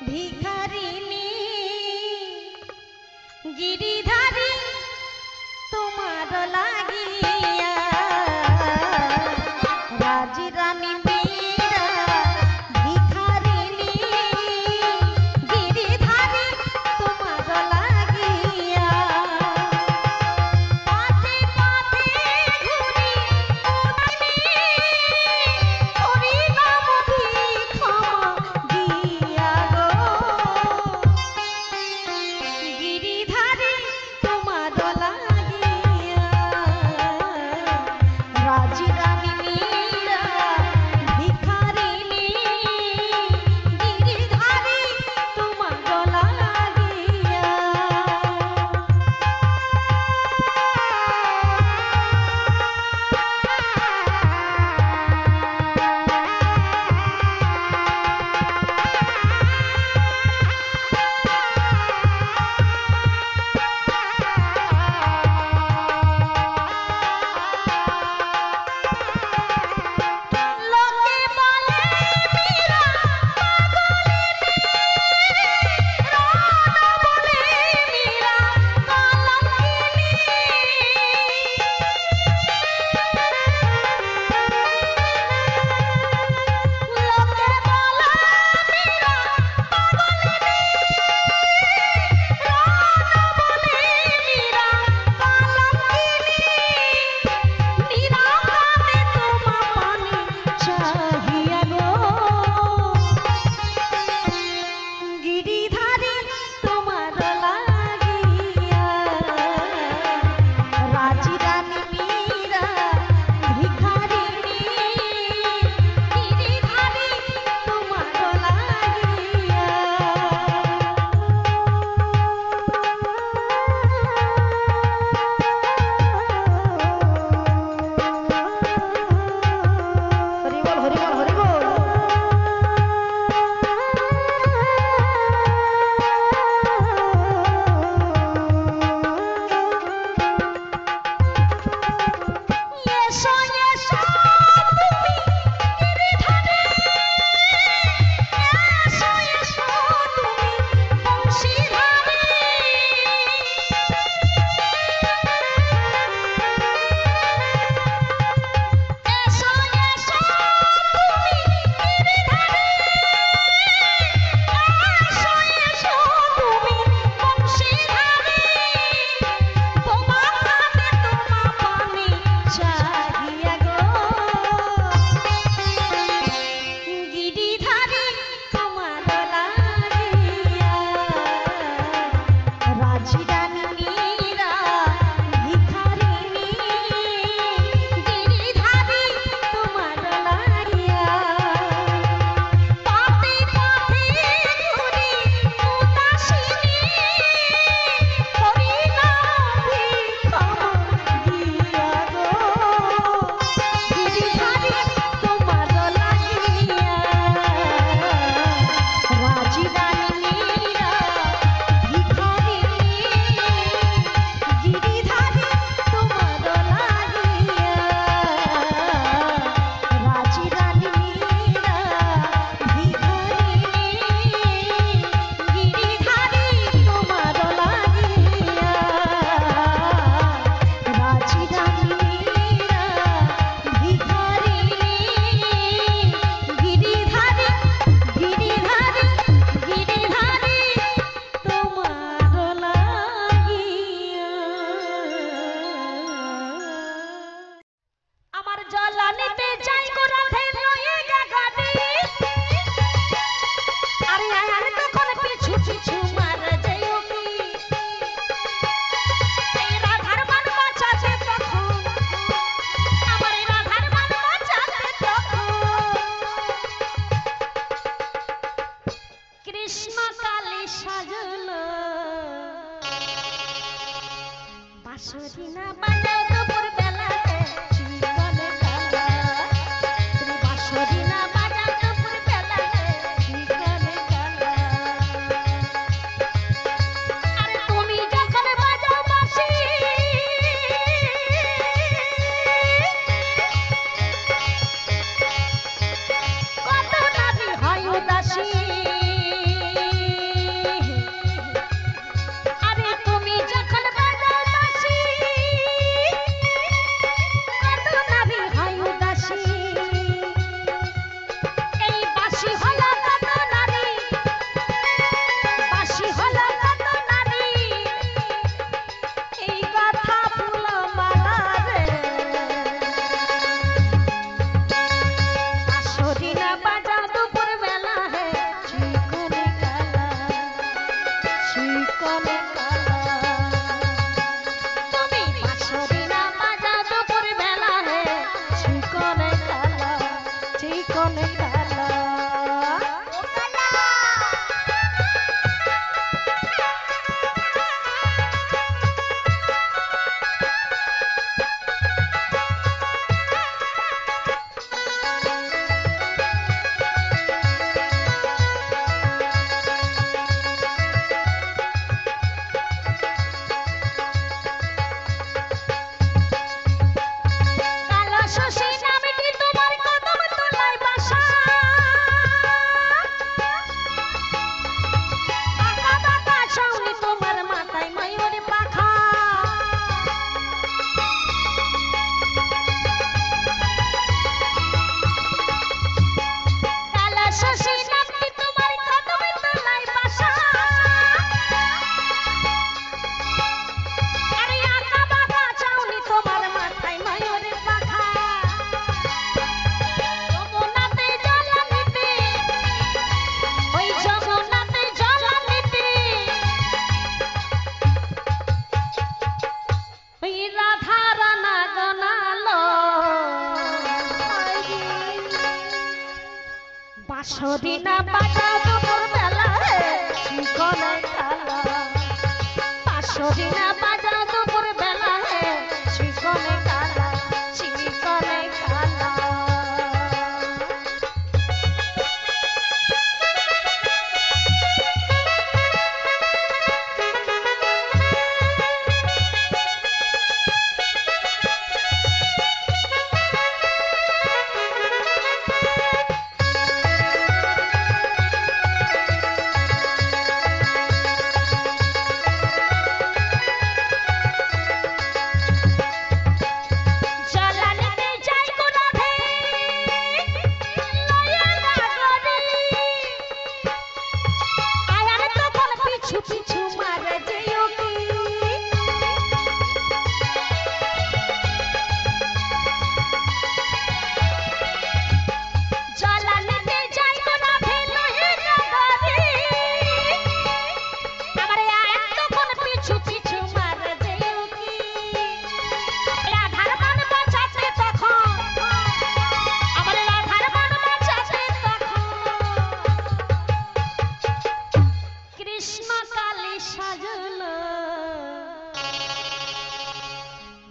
ভিখারিনী গিরিধারী তোমার লাগিয়া রাজরানী মীরা ভিখারিনী গিরিধারী তোমার লাগিয়া পথে পথে ঘুরি হরি নাম ভিক্ষমা দিয়া গো গিরিধারী বাঁশরি না বাজাও দুপুর বেলা চিকনে কালা বাঁশরি না বাজাও দুপুর বেলা চিকনে কালা চিকনে কালা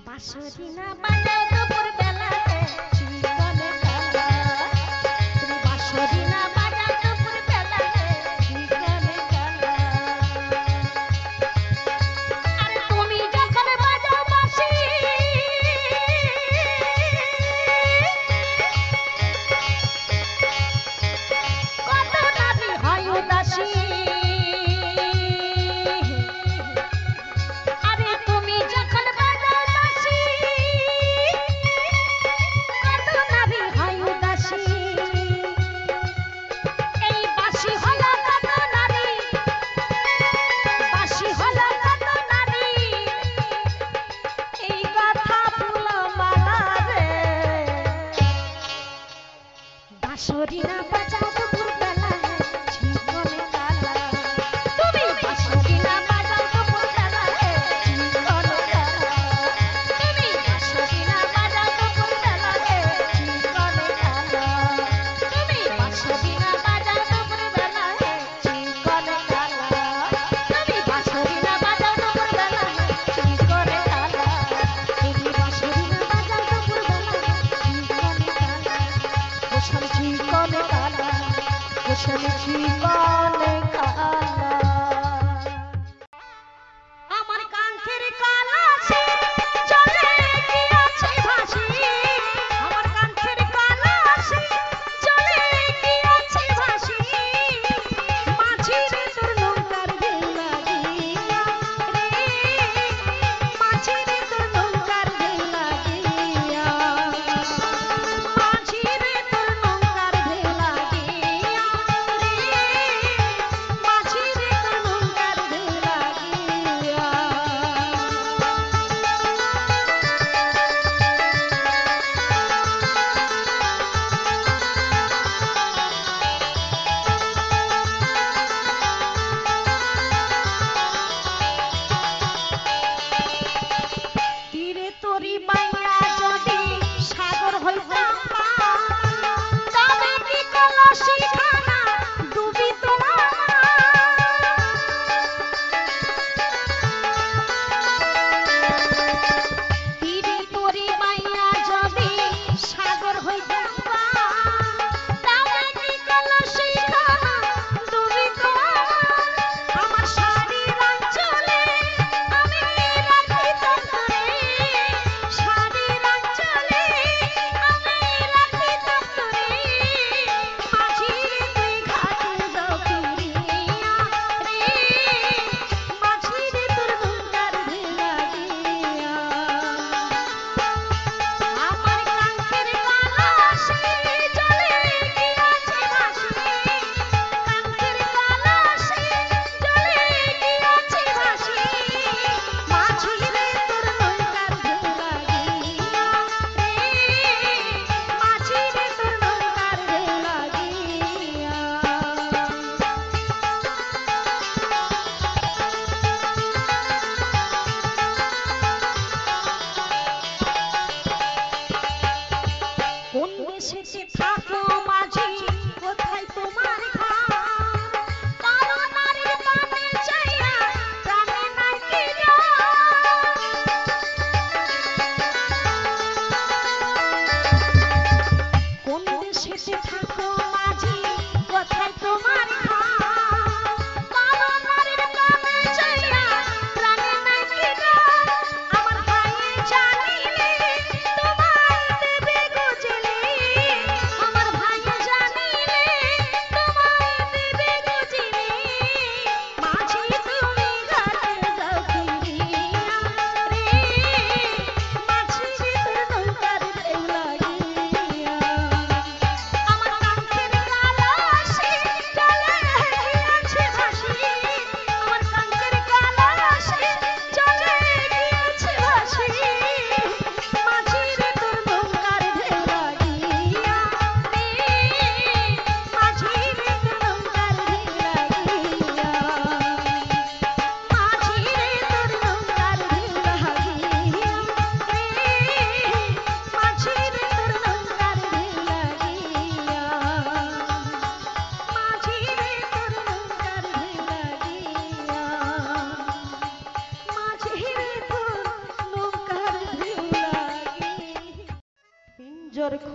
বাঁশরি না বাজাও দুপুর বেলা চিকনে কালা তুমি বাঁশরি না বাজাও দুপুর বেলা চিকনে কালা আরে তুমি যখন বাজাও বাঁশি কত নারী হয় উদাসী আরে তুমি যখন বাজাও বাঁশি কত নারী হয় উদাসী এই বাঁশি হলো কত নারী বাঁশি হলো কত নারী এই কথা ভুলো মালা রে বাঁশরি না বাজাও দুপুর বেলা চিকনে কালা তুমি বাঁশরি না বাজাও দুপুর বেলা চিকনে কালা তুমি বাঁশরি না বাজাও দুপুর বেলা চিকনে কালা তুমি বাঁশরি না বাজাও দুপুর বেলা চিকনে কালা তুমি বাঁশরি না বাজাও দুপুর বেলা চিকনে কালা তুমি বাঁশরি না বাজাও দুপুর বেলা চিকনে কালা ওসব চিকনে কালা ওসব চিকনে কালা আমার কাঙ্ক্ষের কালাসে চলে গিয়াছে ভাসি আমার কাঙ্ক্ষের কালাসে চলে গিয়াছে ভাসি মাঝির তোর নৌকার ঢেউ লাগিয়া রে মাঝির তোর নৌকার ঢেউ লাগিয়া মাঝির তোর নৌকার ঢেউ লাগিয়া মাঝির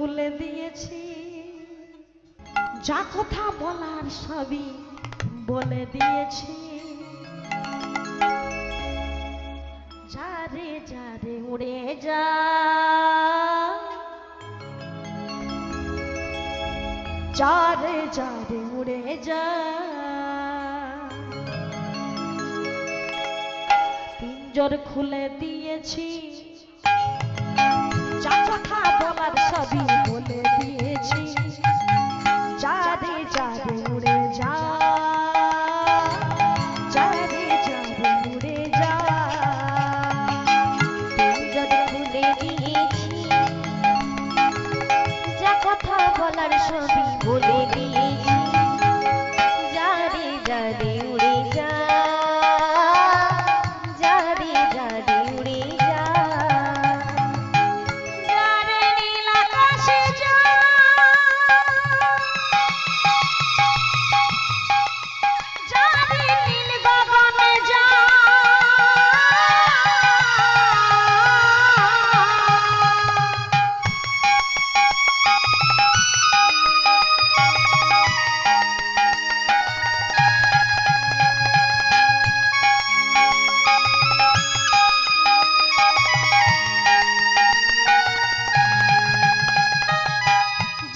খুলে দিয়েছি যা কথা বলার সবই বলে দিয়েছি যারে যারে উড়ে যা যারে যারে উড়ে যা পিঞ্জর খুলে দিয়েছি যা কথা বলার সবই বলে দিয়েছি যারে যারে উড়ে যা যারে যারে উড়ে যা পিঞ্জর খুলে দিয়েছি যা কথা বলার সবই বলে দিয়েছি যারে যারে উড়ে যা যারে যারে উড়ে যা যারে নীল আকাশে যা যারে নীল গগনে যা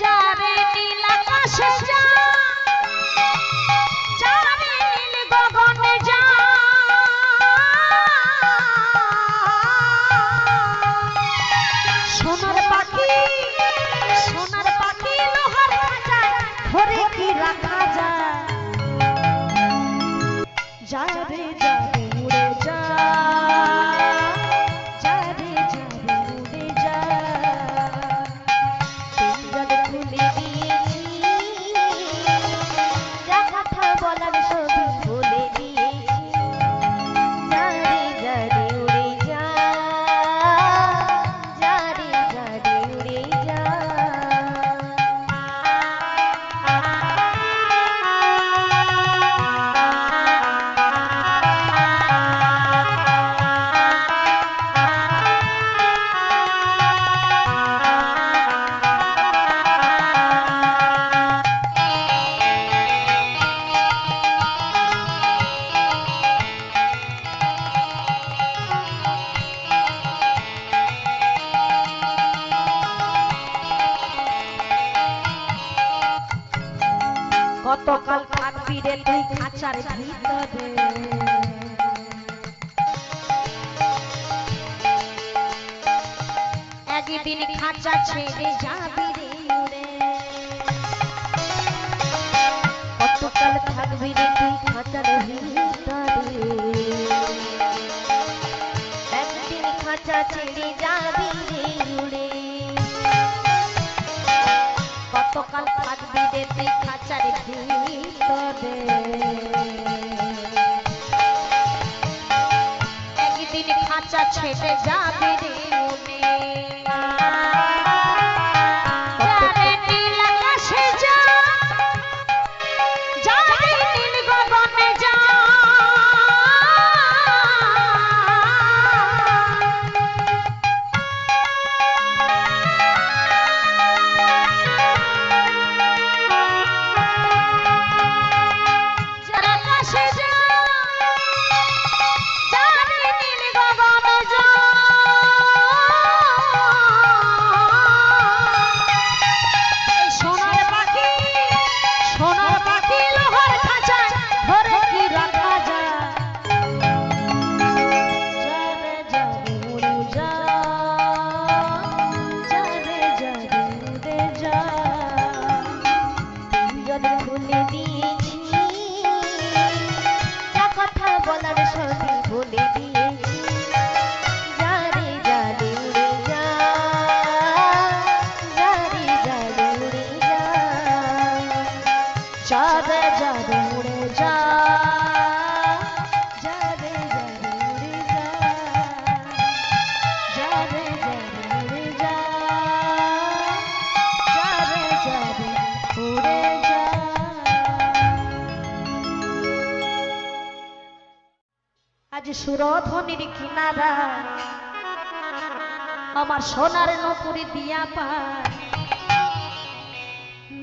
যারে নীল আকাশে যা যারে নীল গগনে যা সোনার পাখি লোহার খাঁচায় ধরে কি রাখা যায় যারে যারে উড়ে যা যারে যারে উড়ে যা পিঞ্জর খুলে দিয়েছি যা কথা বলার সবই বলে দিয়েছি যারে যারে উড়ে যা যারে যারে উড়ে যা কতকাল থাকবি রে তুই খাঁচার ভিতরে একদিন খাঁচা ছেড়ে যাবি রে উড়ে কতকাল থাকবি রে তুই খাঁচার ভিতরে একদিন খাঁচা ছেড়ে যাবি রে উড়ে কতকাল থাকবি রে তুই খাঁচার ভিতরে একদিন খাঁচা ছেড়ে যাবি রে উড়ে যারে নীল আকাশে যা যারে নীল গগনে যা যারে আকাশে যা যারে নীল গগনে যা এই সোনার পাখি লোহার খাঁচায় ধরে কি রাখা যায় যারে যারে উড়ে যা যারে যারে উড়ে যা পিঞ্জর খুলে দিয়েছি যা কথা বলার সবই বলে দিয়েছি যারে যারে উড়ে যা যারে যারে উড়ে যা যারে যারে উড়ে যা যারে যারে উড়ে যা যারে যারে উড়ে যা যারে যারে উড়ে যা আজ সুরধনির কিনারা আমার সোনার নপুরি দিয়া পায়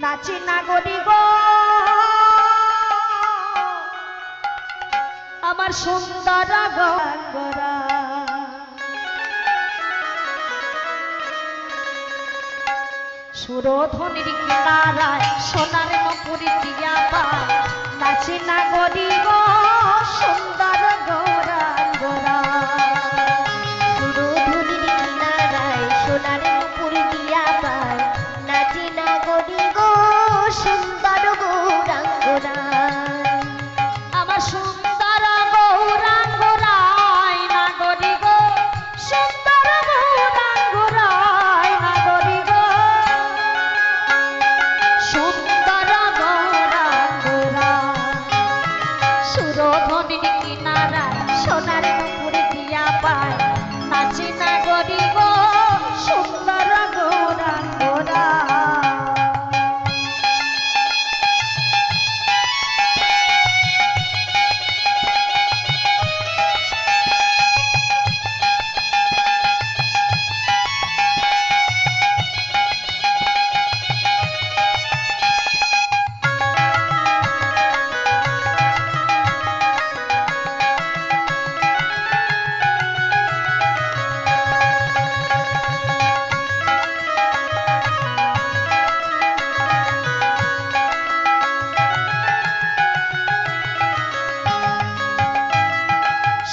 নাচি নাগরি গো আমার সুন্দর গঙ্গরা সুরধ্বনির কিনারায় সোনার নপুরি দিয়া পায় নাচি নাগরি গো সুন্দর গৌরাঙ্গরা সুরধুনির কিনারায় সোনার নূপুর দিয়া পায় নাচি নাগরি গো সুন্দর গৌরাঙ্গরা আমার সুন্দর গৌরাঙ্গরায় নাগরি গো সুন্দর গৌরাঙ্গরায় নাগরি গো সুন্দর গৌরাঙ্গরা সুরধ্বনির কিনারায় সোনার নূপুর দিয়া পায় নাচি নাগরি গো সুন্দর গৌরাঙ্গরা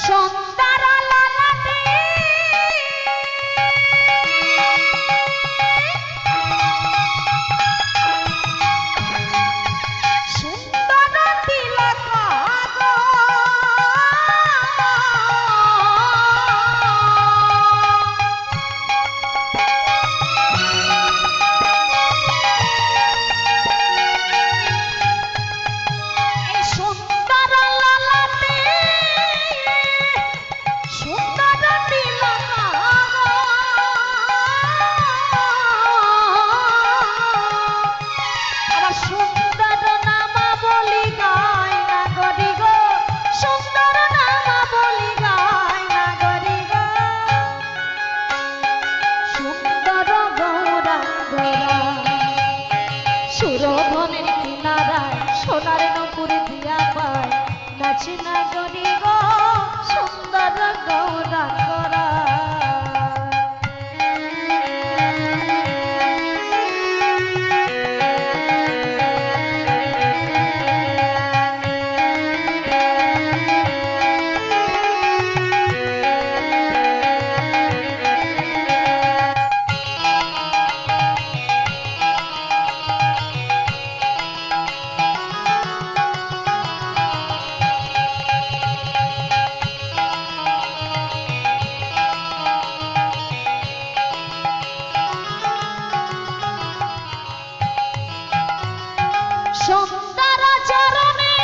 সুন্দর লালাতে সুন্দর তিলক গো এই সুন্দর লালাতে সুন্দর তিলক গো আবার সুন্দর নামাবলী গায় নাগরি গো সুন্দর নামাবলী গায় নাগরি গো সুন্দর গৌরাঙ্গরা সুরধনের কিনারায় সোনার নপুর দিয়া পায় নাচি নাগরি গো সুন্দর গৌরাঙ্গরা সুন্দর চরণে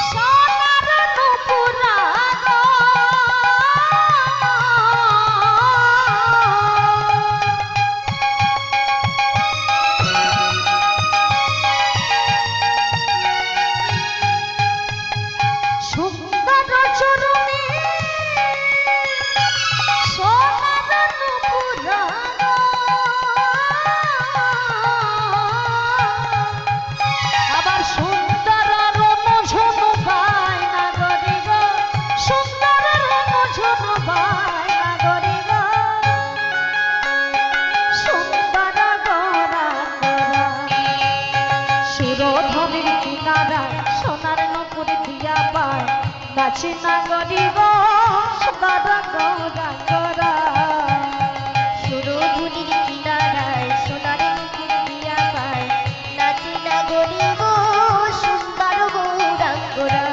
সোনার নূপুর গো সুন্দর চরণে সোনার নূপুর গো আবার সুন্দর রণঝনু পায় নাগরি গো সুন্দর রণঝনু পায় নাগরি গো সুন্দর গৌরাঙ্গরা সুরধনের কিনারায় সোনার নপুর দিয়া পায় নাচি নাগরি গো সুন্দর গৌরাঙ্গরা সুরধুনির কিনারায় সোনার নূপুর দিয়া পায় নাচি নাগরি গো সুন্দর গৌরাঙ্গরা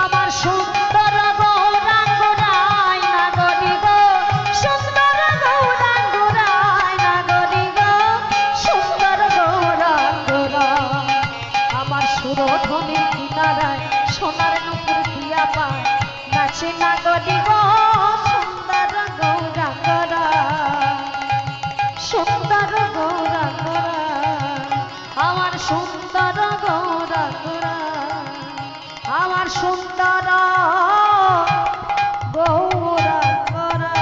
আমার সুন্দর গৌরাঙ্গরায় নাগরি গো সুন্দর গৌরাঙ্গরায় নাগরি গো সুন্দর গৌরাঙ্গরা আমার সুরধনের কিনারায় সোনার নপুর দিয়া পায় নাচি নাগরি গো সুন্দর গৌরাঙ্গরা সুন্দর গৌরাঙ্গরা আমার সুন্দর গৌরাঙ্গরা আমার সুন্দর গৌরাঙ্গরা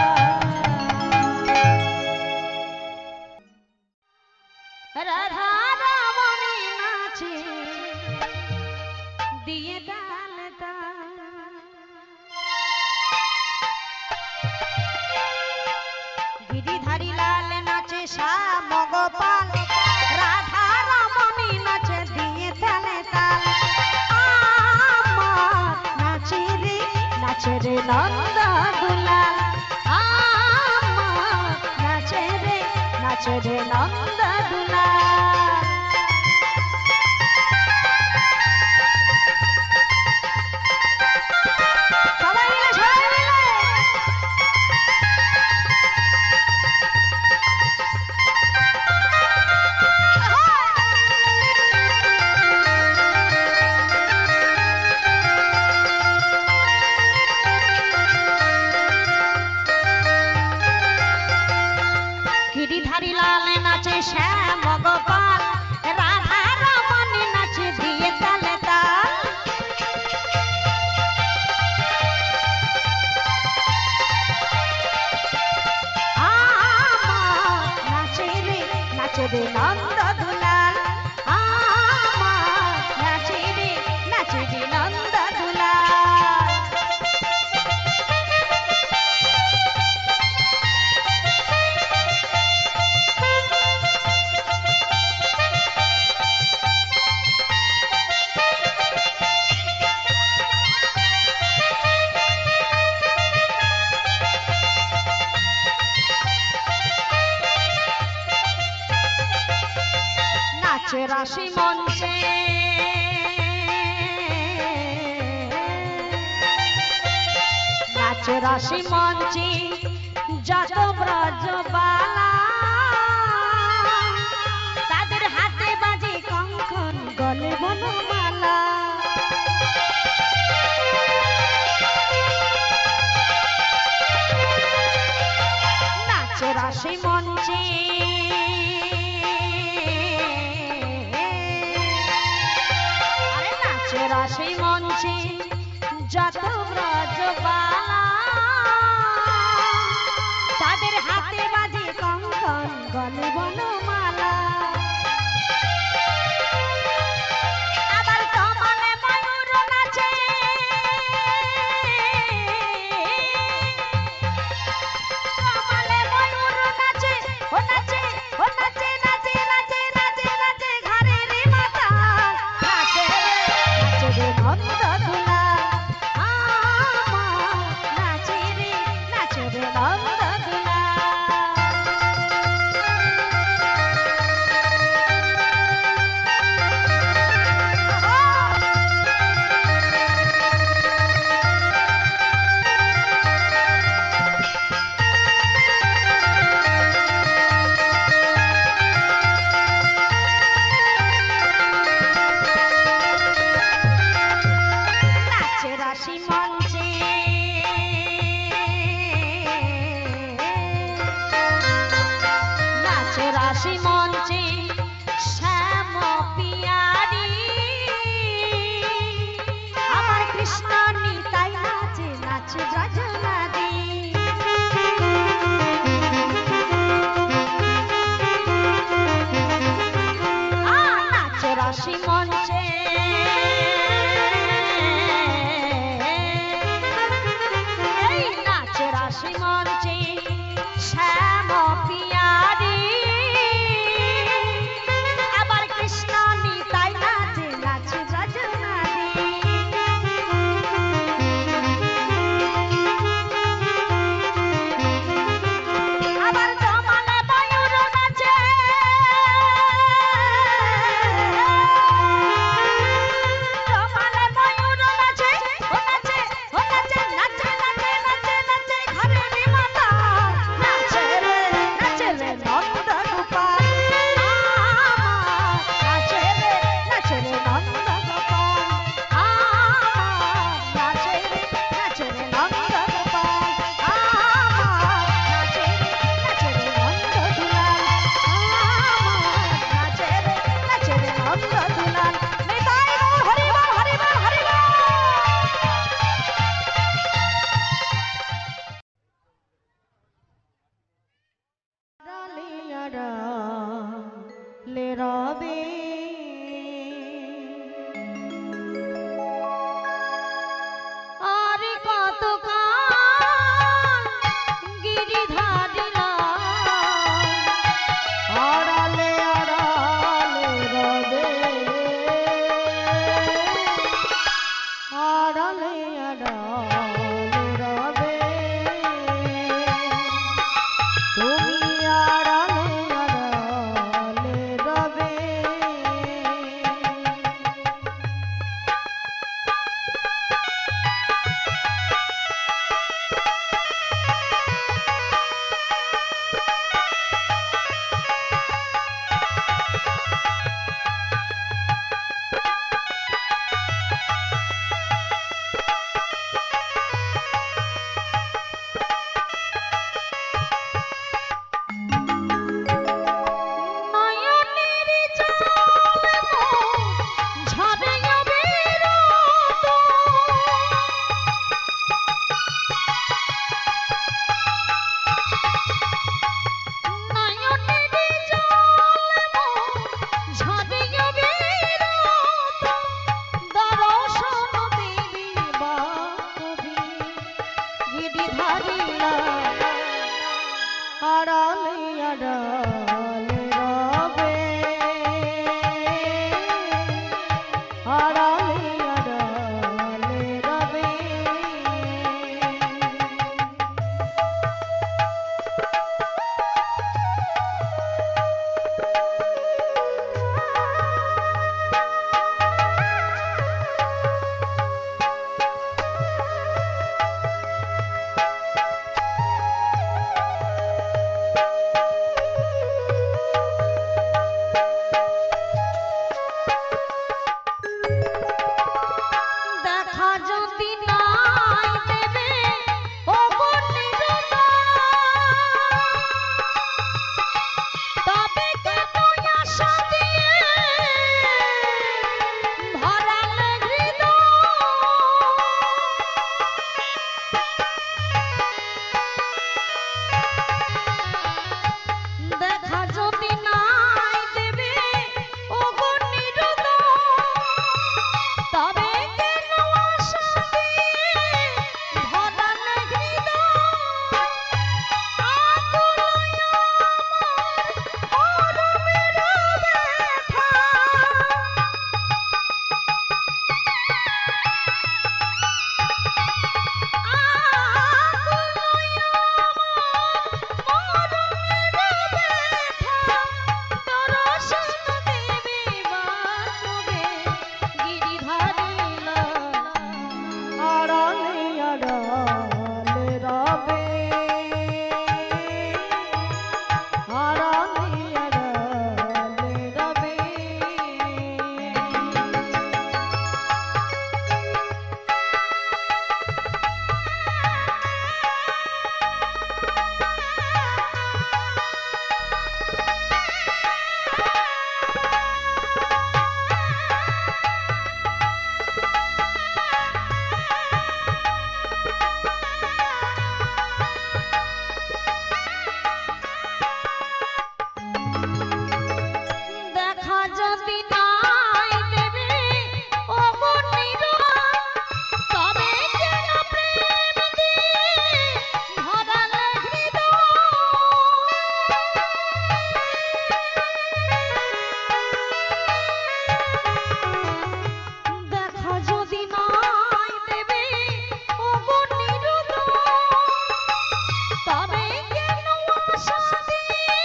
রাধা রমণী নাচে দিয়ে তাল তাল। গিরিধারী লাল নাচে শ্যাম গোপাল, রাধা রমণী নাচে দিয়ে তালে তাল। আমার নাচে রে নন্দ দুলাল, আমার নাচে রে নন্দ দুলাল। সবাই মিলে সবাই মিলে গিরিধারী লাল নাচে শ্যাম গোপাল, রাধা রমণী নাচে দিয়ে তালে তাল। আমার নাচে রে নন্দ দুলাল, আমার নাচে রে নন্দ দুলাল। নাচে রাশি মঞ্চে নাচে রাশি মঞ্চে যত ব্রজবালা, তাদের হাতে বাজে কঙ্কন গলে বনমালা। নাচে রাশি মঞ্চে রাশি মঞ্চে যত ব্রজবালা, তাদের হাতে বাজে কঙ্কন গলে বনমালা। আবার কমলে ময়ূর নাচে, কমলে ময়ূর নাচে, ও নাচে ও নাচে নাচে নাচে নাচে নাচে ঘরে রে মাতা নাচে নন্দ দুলাল, আমার নাচে রে নন্দ দুলাল। রাশি মঞ্চে নাচে রাশি মঞ্চে শ্যাম পিয়ারি, আমার কৃষ্ণ নিতাই নাচে ব্রজনাদি। নাচে রাশি মঞ্চে রাশি মঞ্চে শ্যাম পিয়ারি, আবার কৃষ্ণ নিতাই নাচে ব্রজনাদি। আবার কমলে ময়ূর নাচে, রবে আর কতকাল গিরিধারীরা আড়ালে আড়ালে রবে আড়ালে আড়ালে রবে তুমি আড়ালে আড়ালে রবে আড়ালে আড়ালে রবে আড়ালে আড়ালে রবে দেখা যদি নাই দেবে ও বন্দিরতা তবে কেন আশা দিয়ে ভরালে হৃদয় দেখা যদি নাই দেবে ও বন্দিরতা তবে কেন আশা দিয়ে ভরালে হৃদয় আকুলই আমার মরমের ব্যথা আকুলই আমার মরমের ব্যথা দর্শন দেবে বাসবে গিরিধারীরা আড়ালে আড়ালে রবে আড়ালে আড়ালে রবে দেখা যদি নাই দেবে ও বন্দিরতা তবে কেন প্রেম দিয়ে ভরালে হৃদয় দেখা যদি নাই দেবে ও বন্দিরতা তবে কেন আশা দিয়ে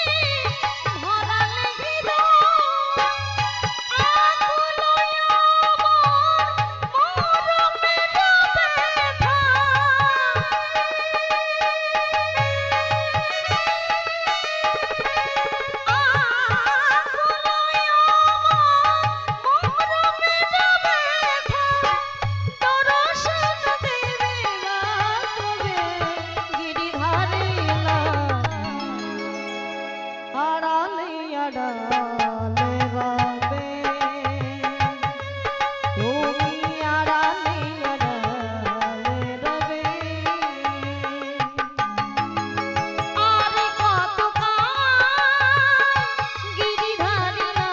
ভরালে হৃদয় আকুলই আমার মরমের ব্যথা আকুলই আমার মরমের ব্যথা দর্শন দেবে বাসবে গিরিধারীরা আড়ালে আড়ালে রবে তুমি আড়ালে আড়ালে রবে আর কতকাল গিরিধারীরা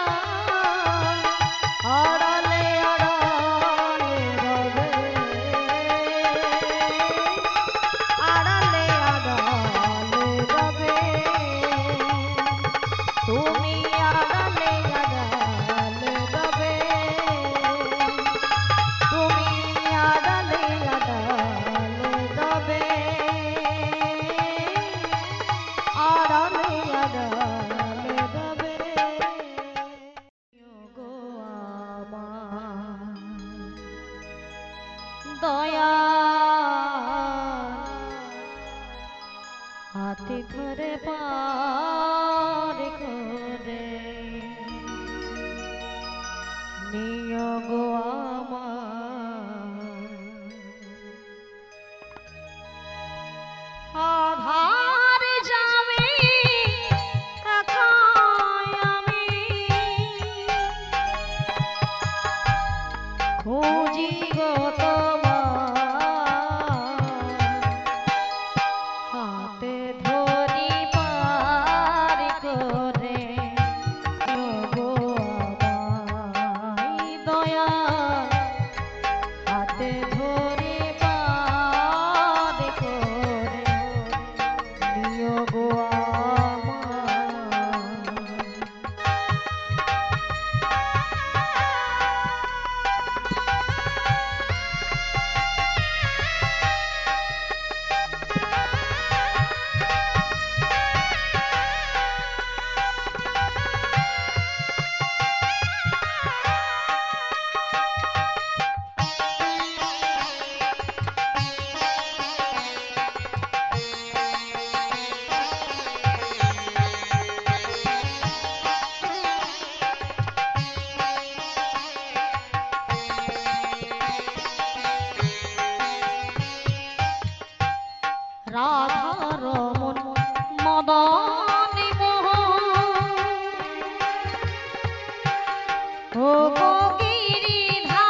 ও গো গিরিধারী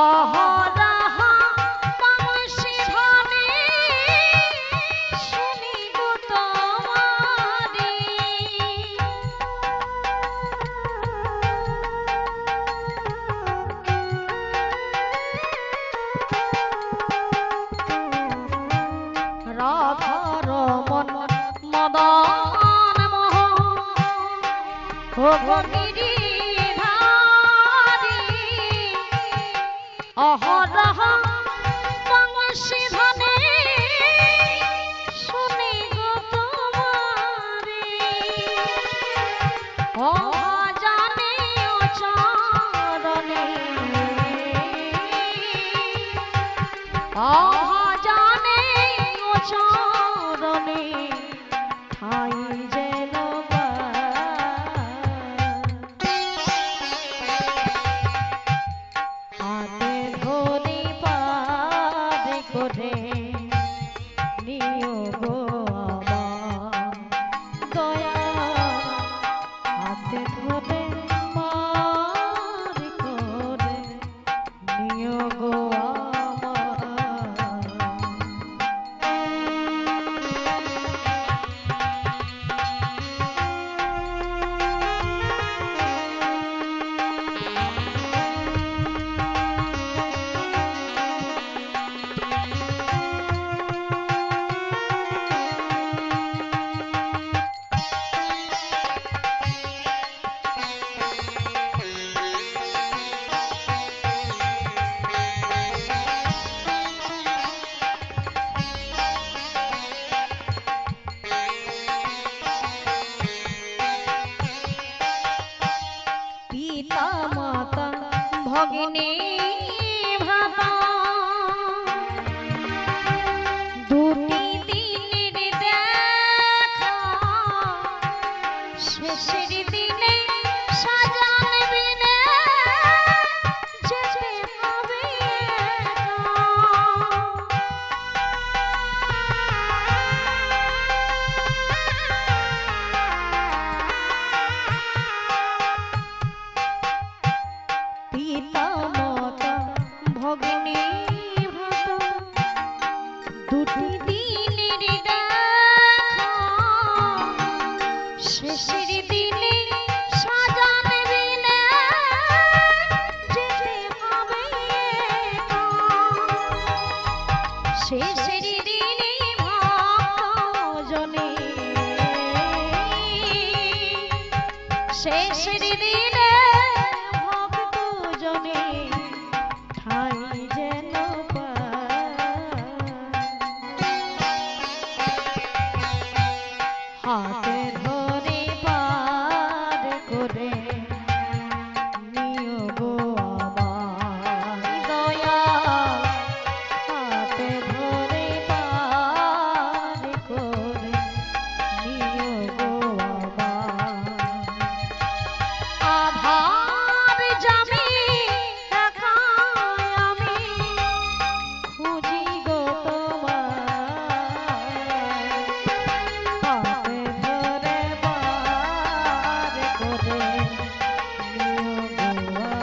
অহরহ বংশীধ্বনি শুনি গো তোমারি। রাধারমণ মদন মোহন ও গো গিরিধারী অহরহ বংশীধ্বনি শুনি গো তোমারি। অজানে অচরণে অজানে অচরণে ঠাই যেন হাতে ধরে পার করে নিও গো আমার দয়া। হাতে ধরে পার করে নিও গো আমার। পিতা মাতা ভগিনী ভ্রাতা দুটি দিনের দেখা শেষের দিনে সাজান বিনে যেতে হবে পিতা মাতা ভগিনী ভ্রাতা দুটি দিনের দেখা শেষের দিনে সাজান বিনে যেতে হবে শেষের দিনে ভক্তজনে শেষের দিনে ভক্তজনে ঠাই যেন হাতে ধরে পার করে নিও গো আমার দয়া। হাতে ধরে পার করে নিও গো আমার। আধার জামি একাই আমি খুঁজি গো তোমায়। হাতে ধরে পার করে নিও গো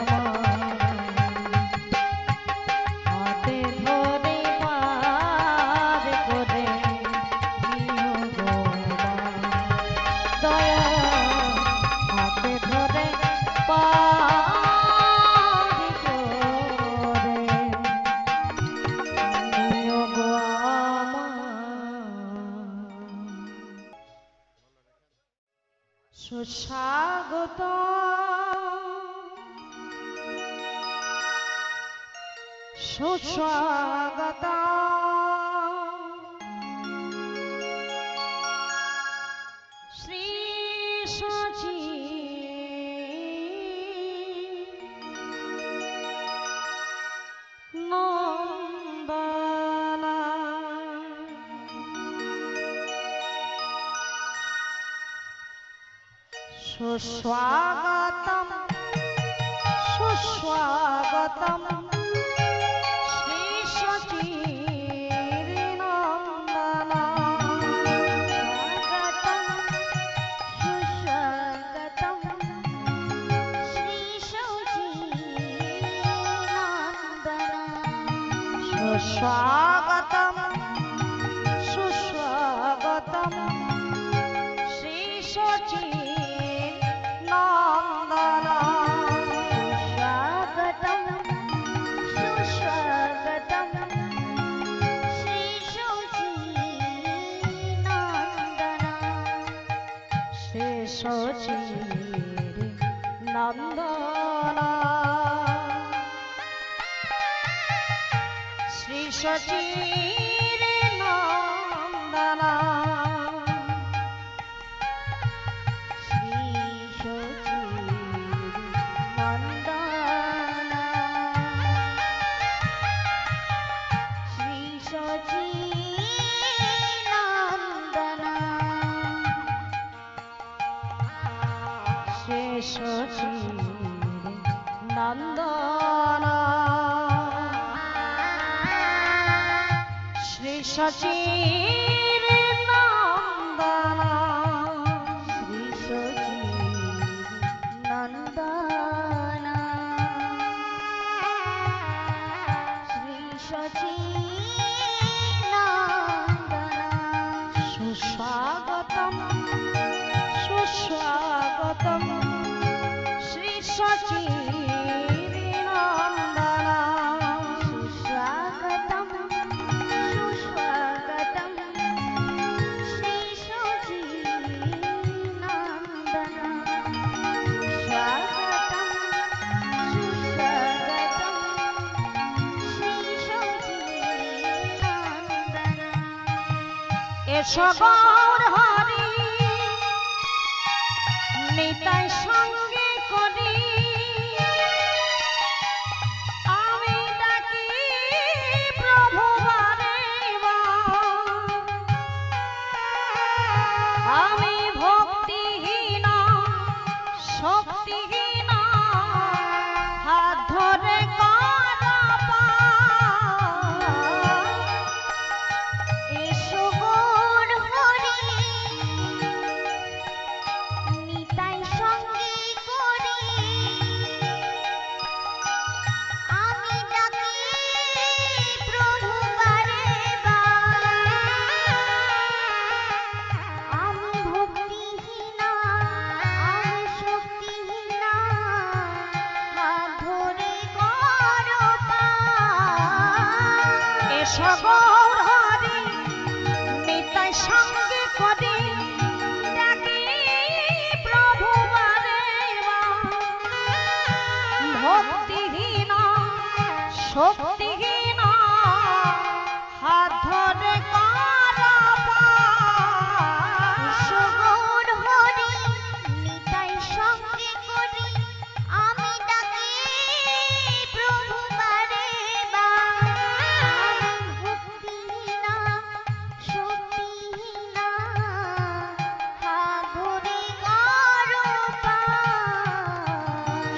আমার। হাতে ধরে পার করে নিও গো আমার দয়া। হাতে ধরে পার করে নিও গো আমার। সুস্বাগত সুস্বাগত শ্রী সচি নন্দনা সুস্বাগতম সুস্বাগতম শ্রী সচির নন্দনা। স্বাগতম সুস্বাগতম সুস্বাগতম সুস্বাগতম শ্রী সচিন নন্দন সুস্বাগতম সুস্বাগতম শ্রী সচিনন্দন শ্রী সচিন নন্দন শ্রী সচিন নন্দন শ্রী সচিনন্দন শ্রী সচিনন্দন শ্রী সচিন নন্দন শ্রী সচিন নন্দন শ্রী সচিনন্দন শ্রী সচিনন্দন সুস্বাগতম সুস্বাগতম শ্রী সচিন নন্দন সুস্বাগতম সুস্বাগতম শ্রী সচিনন্দন স্বাগতম সুস্বাগতম শ্রী সচিনন্দন এসো গৌর হরি নিতাই সঙ্গে করি আমি ডাকি প্রভু বারে বার। আমি ভক্তিহীন শক্তিহীন হাত ধরে কর পার। এসো গৌর হরি নিতাই সঙ্গে করি আমি ডাকি প্রভু বারে আমি ভক্তিহীন আমি শক্তিহীন হাত ধরে করো পার। এসো গৌর হরি নিতাই সঙ্গে করি ডাকি প্রভু বারে বার। ভক্তিহীন শক্তিহীন হাত ধরে কর পার। এসো গৌর হরি নিতাই সঙ্গে করি আমি ডাকি প্রভু বারে বার। ভক্তিহীন শক্তিহীন হাত ধরে করো পার।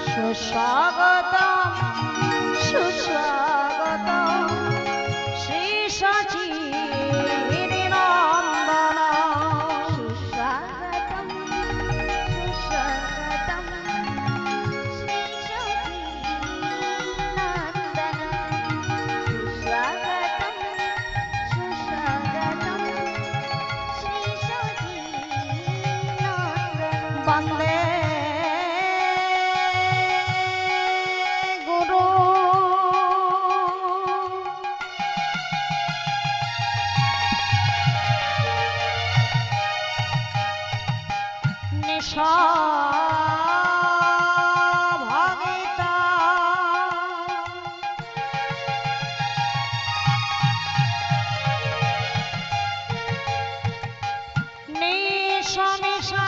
সুস্বাগতম সুস্বাগতম শ্রী সচিন নন্দন সুস্বাগতম সুস্বাগতম শ্রী সচিনন্দন সুস্বাগতম সুস্বাগতম শ্রী সচিনন্দন বন্দে গুরু নিশা ভাগিতা নিশা নিশা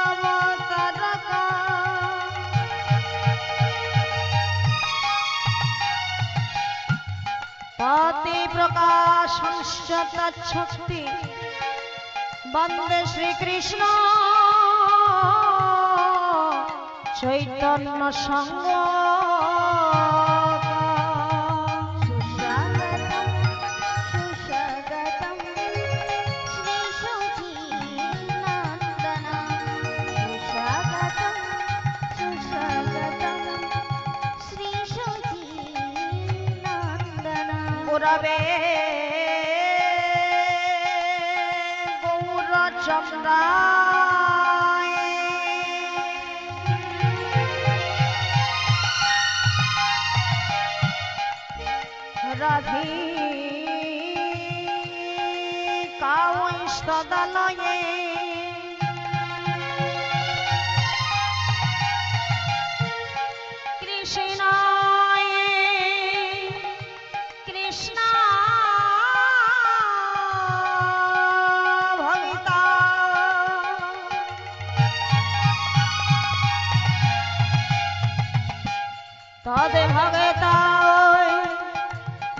অবতারকা পতি প্রকাশংশ্চ তচ্ছক্তি বন্দে শ্রীকৃষ্ণ চৈতন্য সঙ্গ সুস্বাগতম সুস্বাগতম শ্রী সচিনন্দন সুস্বাগতম সুস্বাগতম শ্রী বলবে গৌরচন্দ্রায় রাধিকা ওই সদালয়ে কৃষ্ণায় কৃষ্ণ ভবিতা তদে ভগতায়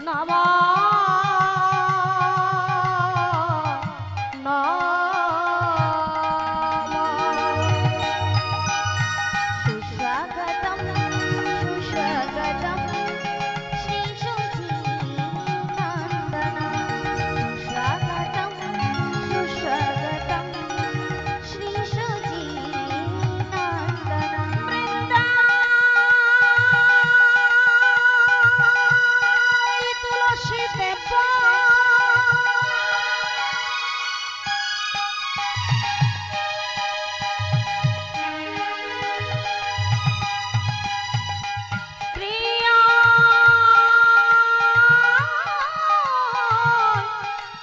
নমঃ सुस्वागतं सुस्वागतं श्रीशुचिनन्दन सुस्वागतं सुस्वागतं श्रीशुचिनन्दन তুলসী দেব প্রিয়া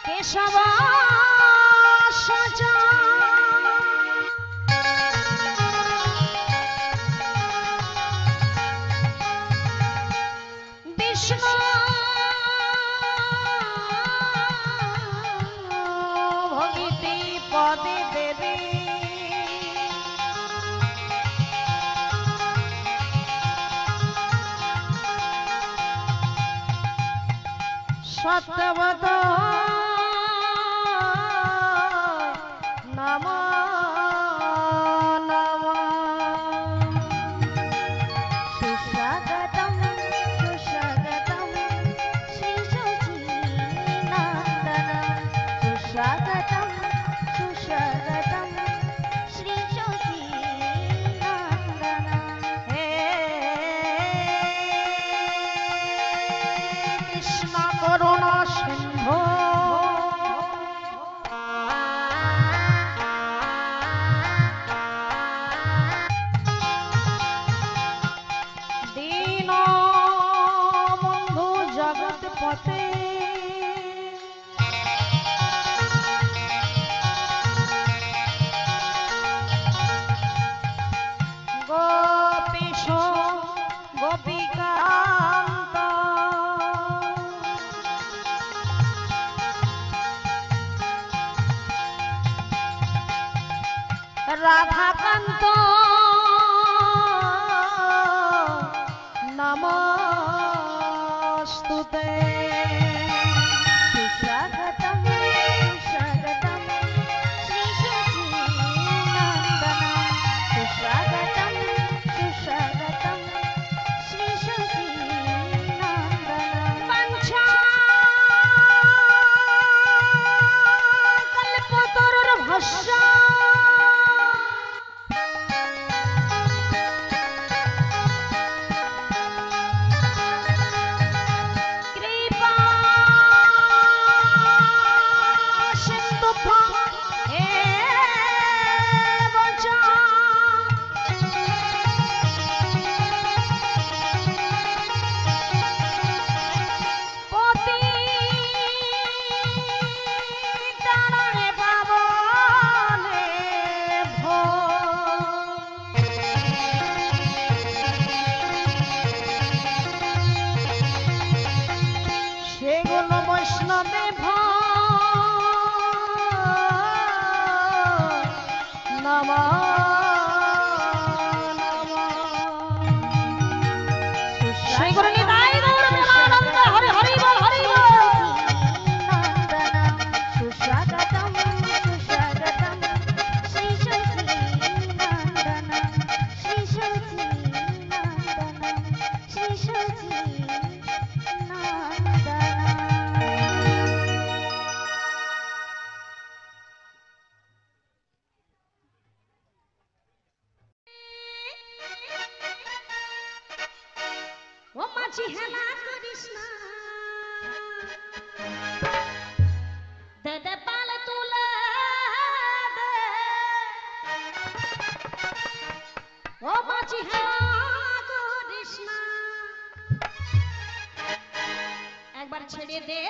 কেশব সজা বিষ্ণু ভগিতি পদে দেবী সত্যবত নম নম सुस्वागतं सुस्वागतं श्रीशुचिनन्दन सुस्वागतं सुस्वागतं श्रीशुचिनन्दन হে কৃষ্ণ করুণা সিন্ধু দীন বন্ধু জগৎপতে গোপীশ গোপিকান্ত রাধাকান্ত নমস্তুতে सुस्वागतं सुस्वागतं श्रीशुचिनन्दन सुस्वागतं सुस्वागतं श्रीशुचिनन्दन पंचा कल्पतरुर्भस्म कृपा सिन्धुभ्यं एव च পতিতানাং পাবনেভ্যো সেগুলো বৈষ্ণবেভ নম সেগুলো নিতাই গৌর প্রেমানন্দ হরি হরি বল হরি বল सुस्वागतं सुस्वागतं श्रीशुचिनन्दन ও মাঝি হেলা করিস না দে দে পাল তুলে দে ও মাঝি করিস না একবার ছেড়ে দে